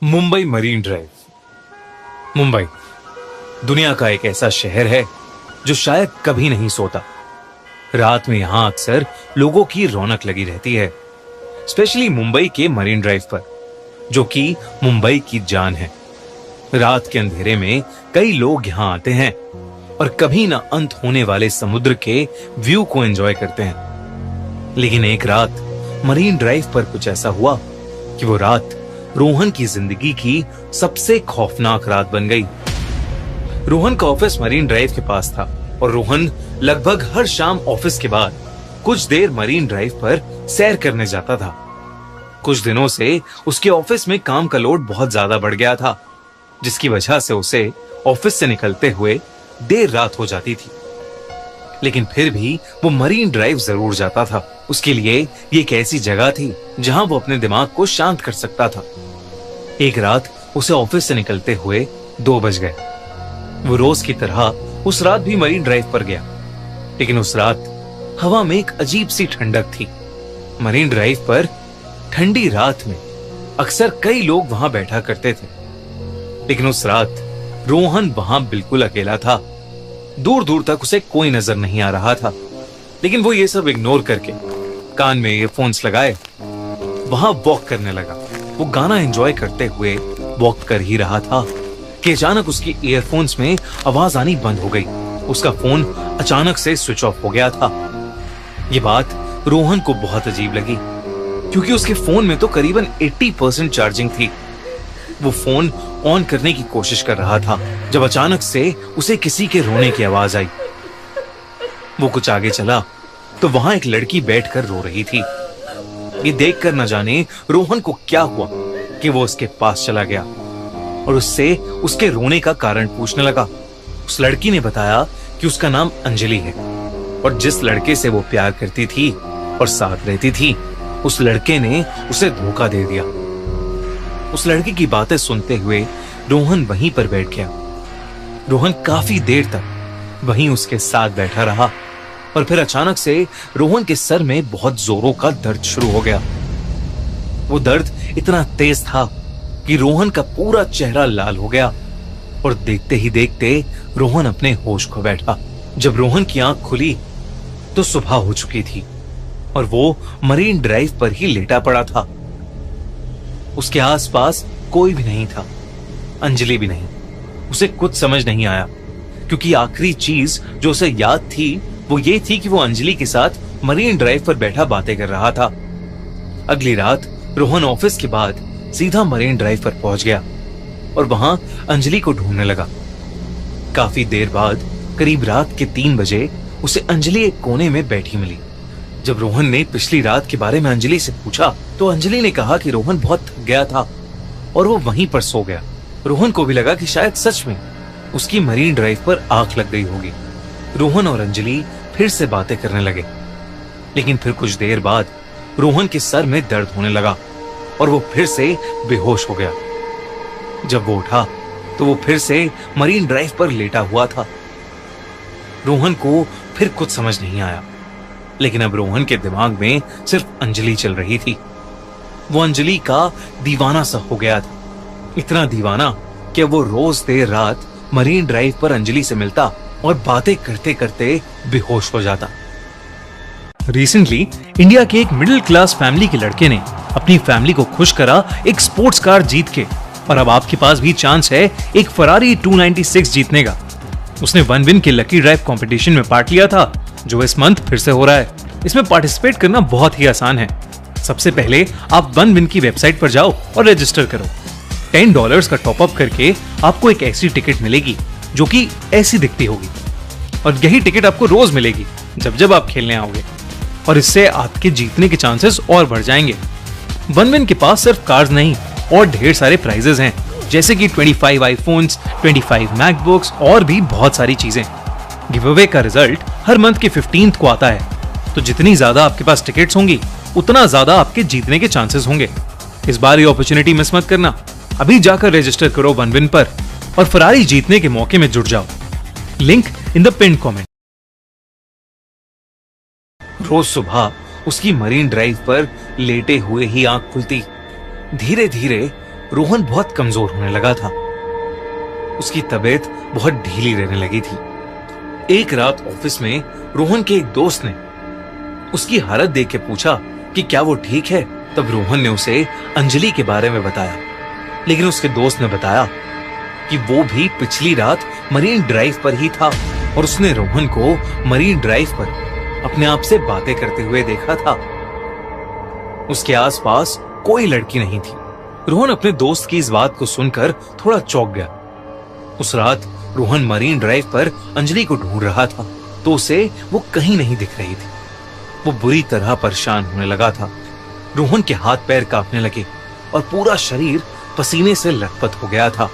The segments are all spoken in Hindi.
Mumbai marine drive. मुंबई दुनिया का एक ऐसा शहर है जो शायद कभी नहीं सोता। रात में यहां अक्सर लोगों की रौनक लगी रहती है, स्पेशली मुंबई के मरीन ड्राइव पर, जो कि मुंबई की जान है। रात के अंधेरे में कई लोग यहां आते हैं और कभी ना अंत होने वाले समुद्र के व्यू को एंजॉय करते हैं। लेकिन एक रात मरीन ड्राइव पर कुछ ऐसा हुआ कि वो रात रोहन की जिंदगी की सबसे खौफनाक रात बन गई। रोहन का ऑफिस मरीन ड्राइव के पास था और रोहन लगभग हर शाम ऑफिस के बाद कुछ देर मरीन ड्राइव पर सैर करने जाता था। कुछ दिनों से उसके ऑफिस में काम का लोड बहुत ज्यादा बढ़ गया था, जिसकी वजह से उसे ऑफिस से निकलते हुए देर रात हो जाती थी। लेकिन फिर भी वो मरीन ड्राइव जरूर जाता था। उसके लिए ये एक ऐसी जगह थी जहां वो अपने दिमाग को शांत कर सकता था। एक रात उसे ऑफिस से निकलते हुए 2 बज गए। वो रोज की तरह उस रात भी मरीन ड्राइव पर गया, लेकिन उस रात हवा में एक अजीब सी ठंडक थी। मरीन ड्राइव पर ठंडी रात में अक्सर कई लोग वहां बैठा करते थे, लेकिन उस रात रोहन वहां बिल्कुल अकेला था। दूर दूर तक उसे कोई नजर नहीं आ रहा था, लेकिन वो ये सब इग्नोर करके कान में ईयरफोन्स लगाए वहां वॉक करने लगा। वो गाना एंजॉय करते हुए वॉक कर ही रहा था कि अचानक उसकी ईयरफोन्स में आवाज आनी बंद हो गई। उसका फोन अचानक से स्विच ऑफ हो गया था। ये बात रोहन को बहुत अजीब लगी, क्योंकि उसके फोन में तो करीबन 80% चार्जिंग थी। वो फोन ऑन करने की कोशिश कर रहा था जब अचानक से उसे किसी के रोने की आवाज आई। वो कुछ आगे चला तो वहां एक लड़की बैठकर रो रही थी। ये देखकर न जाने रोहन को क्या हुआ कि वो उसके पास चला गया और उससे उसके रोने का कारण पूछने लगा। उस लड़की ने बताया कि उसका नाम अंजलि है और जिस लड़के से वो प्यार करती थी और साथ रहती थी, उस लड़के ने उसे धोखा दे दिया। उस लड़की की बातें सुनते हुए रोहन वहीं पर बैठ गया। रोहन काफी देर तक वहीं उसके साथ बैठा रहा और फिर अचानक से रोहन के सर में बहुत जोरों का दर्द शुरू हो गया। वो दर्द इतना तेज था कि रोहन का पूरा चेहरा लाल हो गया और देखते ही देखते रोहन अपने होश खो बैठा। जब रोहन की आंख खुली तो सुबह हो चुकी थी और वो मरीन ड्राइव पर ही लेटा पड़ा था। उसके आसपास कोई भी नहीं था, अंजलि भी नहीं। उसे कुछ समझ नहीं आया, क्योंकि आखिरी चीज जो उसे याद थी वो ये थी कि वो अंजलि के साथ मरीन ड्राइव पर बैठा बातें कर रहा था। अगली रात रोहन ऑफिस के बाद सीधा मरीन ड्राइव पर पहुंच गया और वहां अंजलि को ढूंढने लगा। काफी देर बाद करीब रात के 3 बजे उसे अंजलि एक कोने में बैठी मिली। जब रोहन ने पिछली रात के बारे में अंजलि से पूछा तो अंजलि ने कहा कि रोहन बहुत थक गया था और वो वहीं पर सो गया। रोहन को भी लगा कि शायद सच में उसकी मरीन ड्राइव पर आग लग गई होगी। रोहन और अंजलि फिर से बातें करने लगे, लेकिन फिर कुछ देर बाद रोहन के सर में दर्द होने लगा और वो फिर से बेहोश हो गया। जब वो उठा तो वो फिर से मरीन ड्राइव पर लेटा हुआ था। रोहन को फिर कुछ समझ नहीं आया, लेकिन अब रोहन के दिमाग में सिर्फ अंजलि चल रही थी। वो अंजलि का दीवाना सा हो गया था, इतना दीवाना कि वो रोज देर रात मरीन ड्राइव पर अंजलि से मिलता और बातें करते करते बेहोश हो जाता। रिसेंटली इंडिया के एक मिडिल क्लास फैमिली के लड़के ने अपनी फैमिली को खुश करा एक स्पोर्ट्स कार जीत के, और अब आपके पास भी चांस है एक फरारी 296 जीतने का। उसने वन विन के लकी ड्राइव कंपटीशन में पार्ट लिया था, जो इस मंथ फिर से हो रहा है। इसमें पार्टिसिपेट करना बहुत ही आसान है। सबसे पहले आप वन विन की वेबसाइट पर जाओ और रजिस्टर करो। $10 का टॉपअप करके आपको एक ऐसी टिकट मिलेगी जो कि ऐसी दिखती होगी, और यही टिकट आपको रोज मिलेगी जब जब आप खेलने आओगे, और इससे आपके जीतने के चांसेस और बढ़ जाएंगे। वन विन के पास सिर्फ कार्स नहीं और ढेर सारे प्राइजेस हैं, जैसे कि 25 आईफोन्स, 25 मैकबुक्स और भी बहुत सारी चीजें। गिव अवे का रिजल्ट हर मंथ के 15th को आता है, तो जितनी ज्यादा आपके पास टिकट्स होंगी उतना ज्यादा आपके जीतने के चांसेस होंगे। इस बार ये अपॉर्चुनिटी मिस मत करना। अभी जाकर रजिस्टर करो वन विन पर और फरारी जीतने के मौके में जुड़ जाओ। Link in the pin comment. रोज सुबह उसकी मरीन ड्राइव पर लेटे हुए ही आंख खुलती। धीरे धीरे रोहन बहुत कमजोर होने लगा था। उसकी तबीयत बहुत ढीली रहने लगी थी। एक रात ऑफिस में रोहन के एक दोस्त ने उसकी हालत देख के पूछा कि क्या वो ठीक है। तब रोहन ने उसे अंजलि के बारे में बताया, लेकिन उसके दोस्त ने बताया कि वो भी पिछली रात मरीन ड्राइव पर ही था और उसने रोहन को मरीन ड्राइव पर अपने आप से बातें करते हुए देखा था। उसके आसपास कोई लड़की नहीं थी। रोहन अपने दोस्त की इस बात को सुनकर थोड़ा चौंक गया। उस रात रोहन मरीन ड्राइव पर अंजलि को ढूंढ रहा था, तो उसे वो कहीं नहीं दिख रही थी। वो बुरी तरह परेशान होने लगा था। रोहन के हाथ पैर कांपने लगे और पूरा शरीर पसीने से लथपथ हो गया था।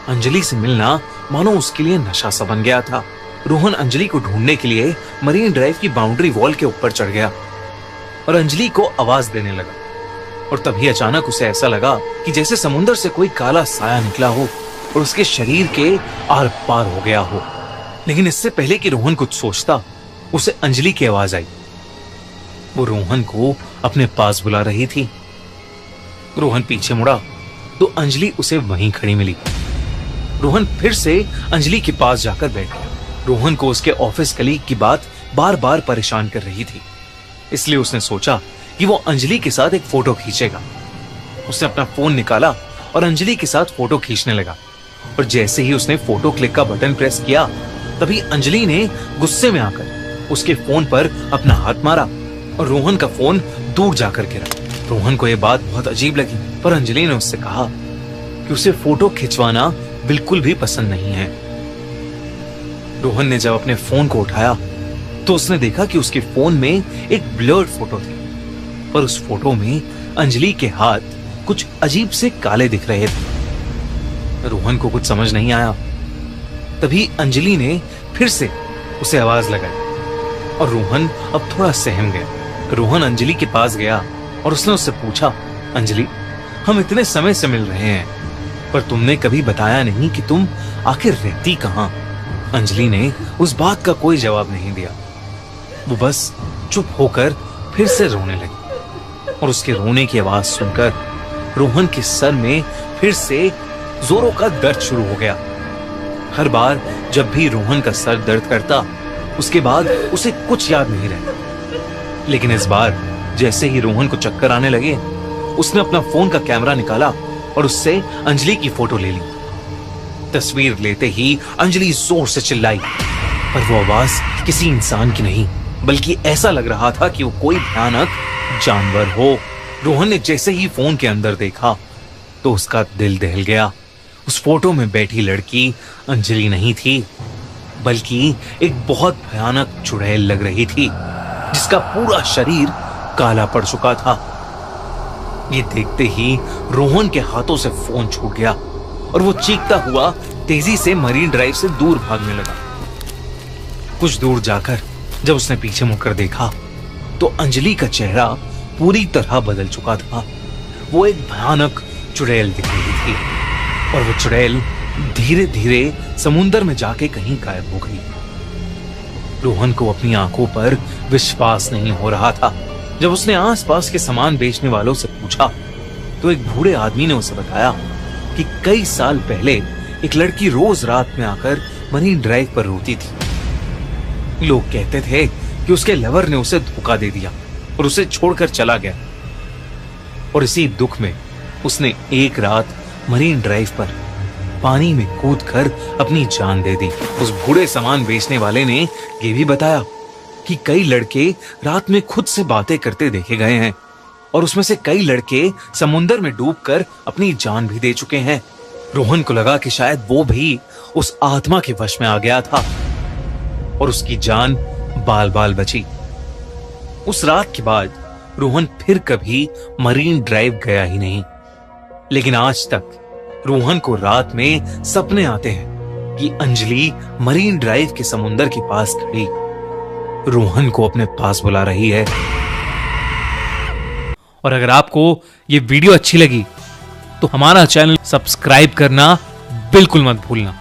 अंजलि से मिलना मानो उसके लिए नशा सा बन गया था। रोहन अंजलि को ढूंढने के लिए मरीन ड्राइव की बाउंड्री वॉल के ऊपर चढ़ गया और अंजलि को आवाज देने लगा। और तभी अचानक उसे ऐसा लगा कि जैसे समुद्र से कोई काला साया निकला हो और उसके शरीर के आर पार हो गया हो। लेकिन इससे पहले कि रोहन कुछ सोचता, उसे अंजलि की आवाज आई। वो रोहन को अपने पास बुला रही थी। रोहन पीछे मुड़ा तो अंजलि उसे वहीं खड़ी मिली। रोहन फिर से अंजलि के पास जाकर बैठ गया। रोहन को उसके ऑफिस कलीग की बात बार बार परेशान कर रही थी, इसलिए उसने सोचा कि वो अंजलि के साथ एक फोटो खींचेगा। उसने अपना फोन निकाला और अंजलि के साथ फोटो खींचने लगा। और जैसे ही उसने फोटो क्लिक का बटन प्रेस किया, तभी अंजलि ने गुस्से में आकर उसके फोन पर अपना हाथ मारा और रोहन का फोन दूर जाकर गिरा। रोहन को यह बात बहुत अजीब लगी, पर अंजलि ने उससे कहा कि उसे फोटो खिंचवाना बिल्कुल भी पसंद नहीं है। रोहन ने जब अपने फोन को उठाया तो उसने देखा कि उसके फोन में एक ब्लर्ड फोटो थी, पर उस फोटो में अंजलि के हाथ कुछ अजीब से काले दिख रहे थे। रोहन को कुछ समझ नहीं आया। तभी अंजलि ने फिर से उसे आवाज लगाई और रोहन अब थोड़ा सहम गया। रोहन अंजलि के पास गया और उसने उससे पूछा, अंजलि, हम इतने समय से मिल रहे हैं, पर तुमने कभी बताया नहीं कि तुम आखिर रहती कहां? अंजलि ने उस बात का कोई जवाब नहीं दिया। वो बस चुप होकर फिर से रोने लगी और उसके रोने की आवाज सुनकर रोहन के सर में फिर से जोरों का दर्द शुरू हो गया। हर बार जब भी रोहन का सर दर्द करता, उसके बाद उसे कुछ याद नहीं रहता। लेकिन इस बार जैसे ही रोहन को चक्कर आने लगे, उसने अपना फोन का कैमरा निकाला और उससे अंजलि की फोटो ले ली। तस्वीर लेते ही अंजलि जोर से चिल्लाई, पर वो आवाज किसी इंसान की नहीं, बल्कि ऐसा लग रहा था कि वो कोई भयानक जानवर हो। रोहन ने जैसे ही फोन के अंदर देखा तो उसका दिल दहल गया। उस फोटो में बैठी लड़की अंजलि नहीं थी, बल्कि एक बहुत भयानक चुड़ैल लग रही थी, जिसका पूरा शरीर काला पड़ चुका था। ये देखते ही रोहन के हाथों से फोन छूट गया और वो चीखता हुआ तेजी से मरीन ड्राइव से दूर भागने लगा। कुछ दूर जाकर जब उसने पीछे मुड़कर देखा तो अंजलि का चेहरा पूरी तरह बदल चुका था। वो एक भयानक चुड़ैल दिख रही थी और वो चुड़ैल धीरे धीरे समुंदर में जाके कहीं गायब हो गई। रोहन को अपनी आंखों पर विश्वास नहीं हो रहा था। जब उसने आसपास के सामान बेचने वालों से पूछा तो एक बूढ़े आदमी ने उसे बताया कि कई साल पहले एक लड़की रोज रात में आकर मरीन ड्राइव पर रोती थी। लोग कहते थे कि उसके लवर ने उसे धोखा दे दिया और उसे छोड़कर चला गया, और इसी दुख में उसने एक रात मरीन ड्राइव पर पानी में कूदकर अपनी जान दे दी। उस बूढ़े सामान बेचने वाले ने यह भी बताया कि कई लड़के रात में खुद से बातें करते देखे गए हैं और उसमें से कई लड़के समुंदर में डूबकर अपनी जान भी दे चुके हैं। रोहन को लगा कि शायद वो भी उस आत्मा के वश में आ गया था और उसकी जान बाल बाल बची। उस रात के बाद रोहन फिर कभी मरीन ड्राइव गया ही नहीं। लेकिन आज तक रोहन को रात में सपने आते हैं कि अंजलि मरीन ड्राइव के समुंदर के पास खड़ी रोहन को अपने पास बुला रही है। और अगर आपको ये वीडियो अच्छी लगी तो हमारा चैनल सब्सक्राइब करना बिल्कुल मत भूलना।